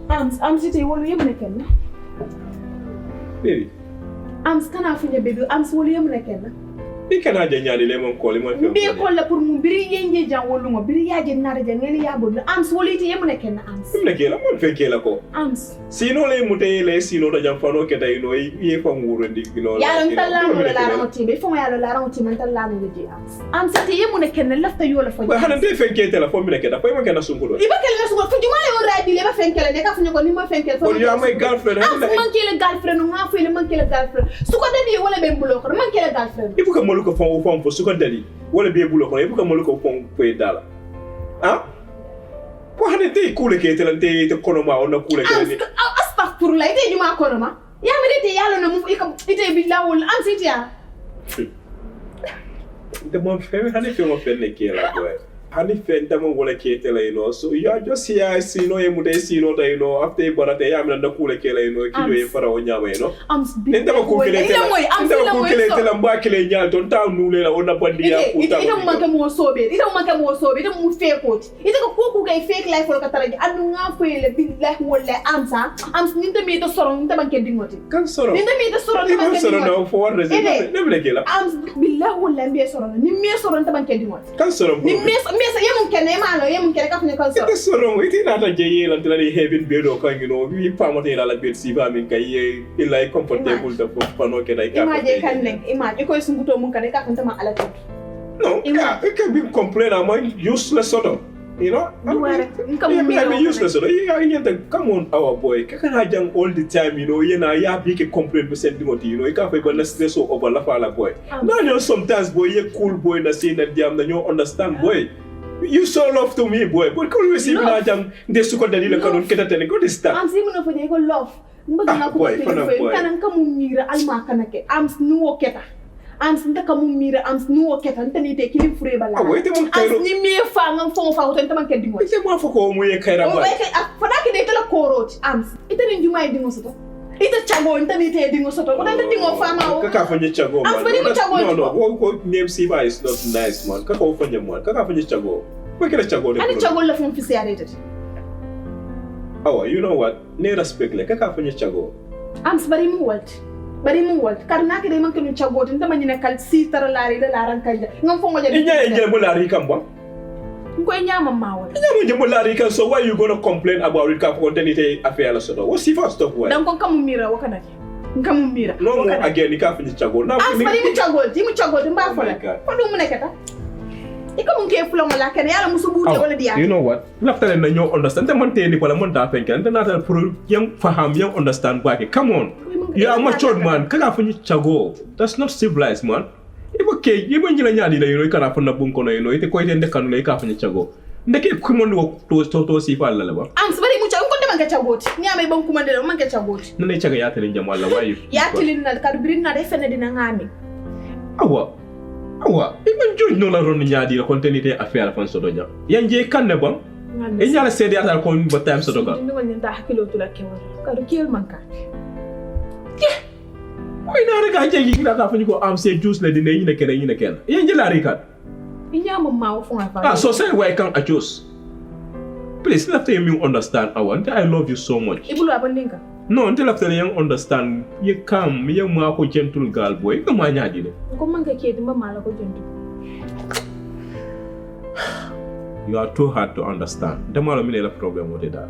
am sitting wolu yem nekken baby am kana funya baby am wolu yem nekken I kana janyani le mon koli mon be ko la pour mu biri yenje jan wolu ngo biri yaje nare jan ngeli yabo am wolu ite yem nekken am la mon feke la ko am sino le mutay le sino da jam fano ke tay no ye fa nguro ndi no ya lan talla mo la ramoti be fo ya la ramoti man talla mo di am sati yem nekken lafta yola fo ba hanan te feke telephone mi nekken da fay ma kenna sungudo iba kala sungudo fu jumale o radi le ba fenkele ne ka fu nyoko ni ma fenkele fo ya my girlfriend am man kele girlfriend nga fu le man kele girlfriend su ko dadi wala be mbulo ko man kele girlfriend ibu ka molu ko fon fo su ko dadi wala be bulo ko ibu ka molu ko fon fo dala ah ko hanan te kule ke telante te kono ma on kule ke ni astaghfirullah ite juma kono ma ya me dite yalo na mu ite billawul am sitiya the mom femme honey film of the killer boy. Honey femme tamo wala ketela so you are just here sino ye mude sino da after barate ya mna ndakule kela kido ye fara onyama am nenda bakukele tela mbakele nyal ton ta nule la ona bandiya kuta ite mo sobe ite mu fake out ite ko ku kay fake life wala kataraji anu nga fele billahi wala am ninte mi to soron ninte banke dingoti kan soron ninte mi to soron ninte banke soron no for one reason never kela am billahi wala mbi soron ni mi soron ninte banke dingoti kan soron ni mi yemun kene malo yemun kene ka fune kan soron ite soron ite na ta jeye lan tala heaven bedo kan wi pamote la bed siba min kay illa comfortable da pano ke dai ka imagine ko sunguto mun kane ka kanta ma ala to no it can be complain am useless sort of useless sort of come on our boy kakana jang all the time yena ya big complain be send dimoti you ka fa ba stress over la fa la boy no sometimes boy you cool boy na say na diam na you understand boy you so love to me boy but ko we see na jang de su ko dalila kanon ketate ne ko distant am si mo fa de ko love mbaga na ko ko kanan kamu mira alma kanake am nuwo keta am sinta kamu mira am nuwo keta ntani te kilim fure bala am ni me fa ngam fo fa ko tan man keddi mo ite mo fa ko mu ye kayra ba fa da ke de kala korot am ite ni jumay dingo soto ite chago ntani te dingo soto ko tan dingo fa ma o kaka fa ni chago man no ko name siba is not nice man kaka fa ni man kaka fa ni chago ko kala chago de ani chago la fon fi siarete Awa, you know what? Ne respect le kaka fanya chago. Am bari mu walt. Karna ke de man kenu chago tin tamani na kal si tar lari la laran kanja. Ngam fo ngoja. Inya mo lari kan ba? Ko nyama mawo. Inya mo lari kan so why you going to complain about it ka ko tenite affaire la so do. What's the first stop why? Dan ko kamu mira wakana. Kamu mira. No mo again ka fanya chago. Na am bari mu chago tin ba fola. Ko dum nekata. Iko mun ke fulo mala kan yalla musu buute wala dia you know what laftale na ñoo understand te man te ni wala mon da fenken te natal pour yang faham yang understand ba ke come on you are mature man kaka fanyi chago that's not civilized man ibo ke yibo ñila ñaadi la yoy kana fa na bun ko no yoy te ko ite ndekanu lay ka fanyi chago ndeke ku mon to si fa la ba am bari mu chago ko de man ka chagoti ni amay ban kuma de man ka chagoti nane chaga ya tele jam wala wayu ya tilin na ka birin na de fene dina ngami Awa, even George no la ron nyaadi la contenite affaire fan sodo jam. Yanje kan ne bon? E nyala sedi atal ko ba time sodo ka. Ni woni nda hakilo tula kewa. Ka do kiel manka. Oy na rega jegi nda ka fani ko am se juice le dine yine ken. Yanje la rikat. Inya mo ma wo fon afa. So say why can't adjust? Please let me understand. I love you so much. Ibulu abandinka. No, until after you understand, you come, you are a gentle girl boy. Come on, you are too hard to understand. The more I problem with that.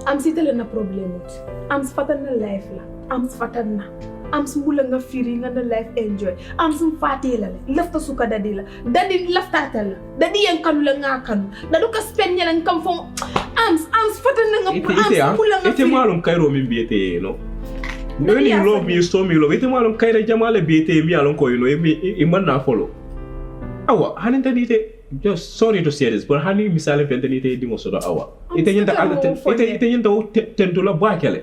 I'm still in a problem with. I'm sfatting the life la. I'm sfatting na. I'm smulang a feeling and the life enjoy. I'm some fatty la. Left the suka dadila. Daddy left atal. Daddy yang kanu lang kanu. Dadu ka spend yang come from. I'm sfatting na I'm ite malum kairo min biete no. When you love me, you show me love. Ite malum kairo jamale biete mi alon ko I man na follow. Awa, hanin tanite just sorry to say this, but hani misale fentanite dingo sodo awa. Ite nyenta tentula bakele.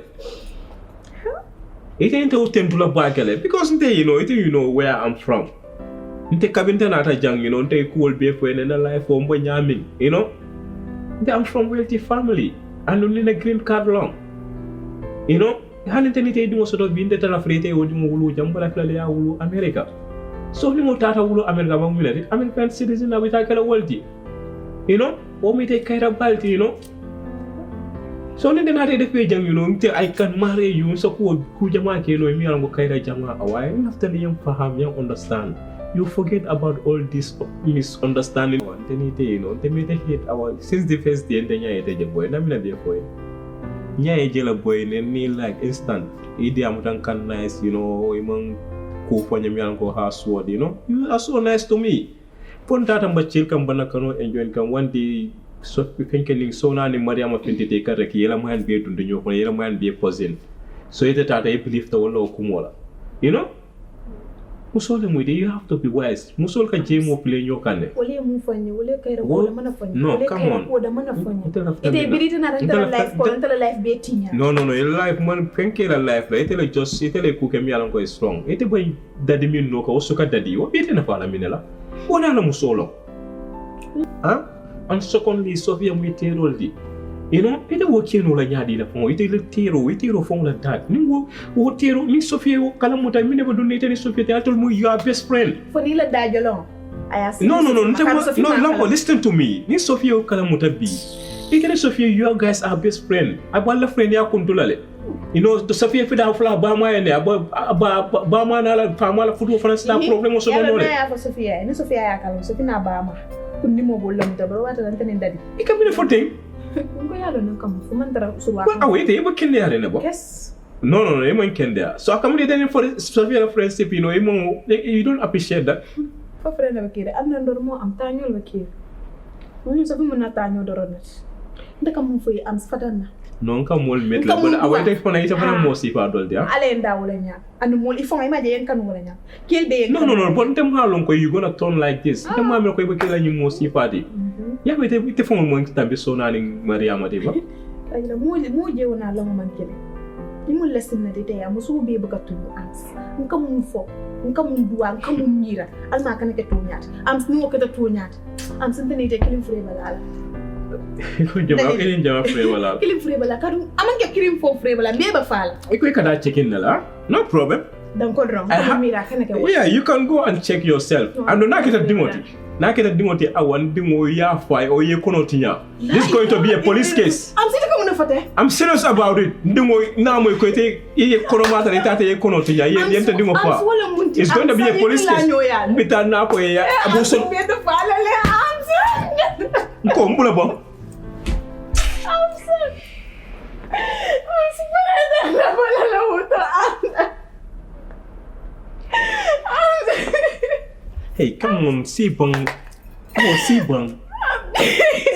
Ite nyenta tentula bakele because you know where I'm from. Nte kabinta na ta jang nte cool be for na life o mbo nyaming, I'm from wealthy family and only a green card long. Haninteni dingo sodo binde tala frete o dingo wulu jambala fele ya wulu America. So ni mo tata wulu America ba mu milati American citizen na wita kala wealthy. O mi te kaira balti, So then I did the jam, you know, until I can marry you, so who jama ke no me alango kaira jama away. After the young faham, young understand. You forget about all this misunderstanding. Then you know, they made a hit our since the first day and then you boy. I'm not there for it. Nya jela boy ni like instant. Idi amutan kan nice, you know, imang ko fanya mi alango ha sword, you know. You are so nice to me. Pon tata mbachil kam bana kano enjoy kam one day. So thinking so na ni Mariama 20 ka rek yela mo han be dundu ñoko yela mo han be cousin so ite tata e believe to wala kumola you know musole mu you have to be wise musol ka jemo play ñokane wala mu fanyi wala kayra wala mana fanyi no come on wala mana fanyi ite birita na rentala life ko rentala life be tinya no your life man penke la life la ite le just ite le ku ke mi alan ko strong ite boy dadi min no ko suka dadi wo ite na fala minela wala na musolo ha and secondly Sophia mu terol di you know ite wo keno la nyaadi la fon ite le tero fon la dat ni wo tero ni Sophia wo kala muta mi ne ba dunne ite ni Sophia te atol mu your best friend foni la dajolo no listen to me ni Sophia wo kala muta bi ite ni Sophia you guys are best friend aballa friend ya kuntulale you know the Sophia fida fla ba ma ene ba ma na la fa ma la futu fa na problem so no le ya Sophia ni Sophia ya kala Sophia na ba ma kundi mo bolam ta bro wata tan dadi ikamine foting ko yalo nan kam fu man dara usul wa well away te ba kende yare ne bo yes no e man kende so akamine den for Sophia friendship you know you don't appreciate that fa friend ba kire am na ndor mo am tañol ba kire mo ñu safi mën na taño doronat ndaka mo foy am fatana non ka mol met la bana away te fona ita fana mo sifa dol dia ale ndawula nya and mol ifo ngai ma je yen kan wala nya kel be no bon tem halon ko you gonna turn like this te ma me ko be kala ñu mo sifa di ya be te fo mo tambi sonani Mariama de ba ay la mo je wona la mo man kele ni mo lesson na de te ya mo so be ba tu ans ngam mo fo ngam mo duwa ngam mo mira al ma kan ke to nyat am ni mo ke to nyat am sente ni te kelim fure balala ko jama free wala kilim free bala kadu amanke kirim fo free bala mbeba fala iko kada check-in la no problem dan ko drum ko mira kana ke yeah you can go and check yourself and na kita dimoti awan dimo ya fay o ye kono tinya this is going to be a police case am sita ko mona fate I'm serious about it dimo na mo ko te ye kono mata ni tata ye kono tinya ye yente dimo fa it's going to be a police case bitan na ko ya abu so be to fala le am ko mbula bo hey, come on, Sibong. Oh, Sibong.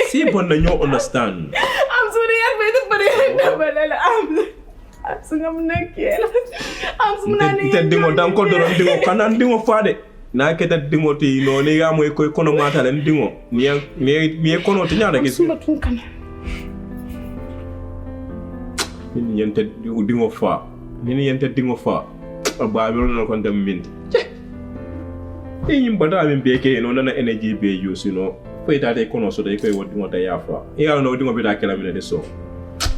Sibong, na you understand. I'm sorry, I'm very I'm sungam nakela. I'm sunani. Ite dingo dan ko doron dingo kanan dingo fade. Na keta dingo ti no ne ga moy koy kono mata len dingo. Mi kono ti nyaada gis. Suma tun kan. Ni yente dingo fa. Ni yente dingo fa. Ba mi ron ko dem min. E yim bada mi beke no na energy be use you know. Foi ta de kono so de koy wodi mo ta yafa. E ya no dingo bi da kala mi de so.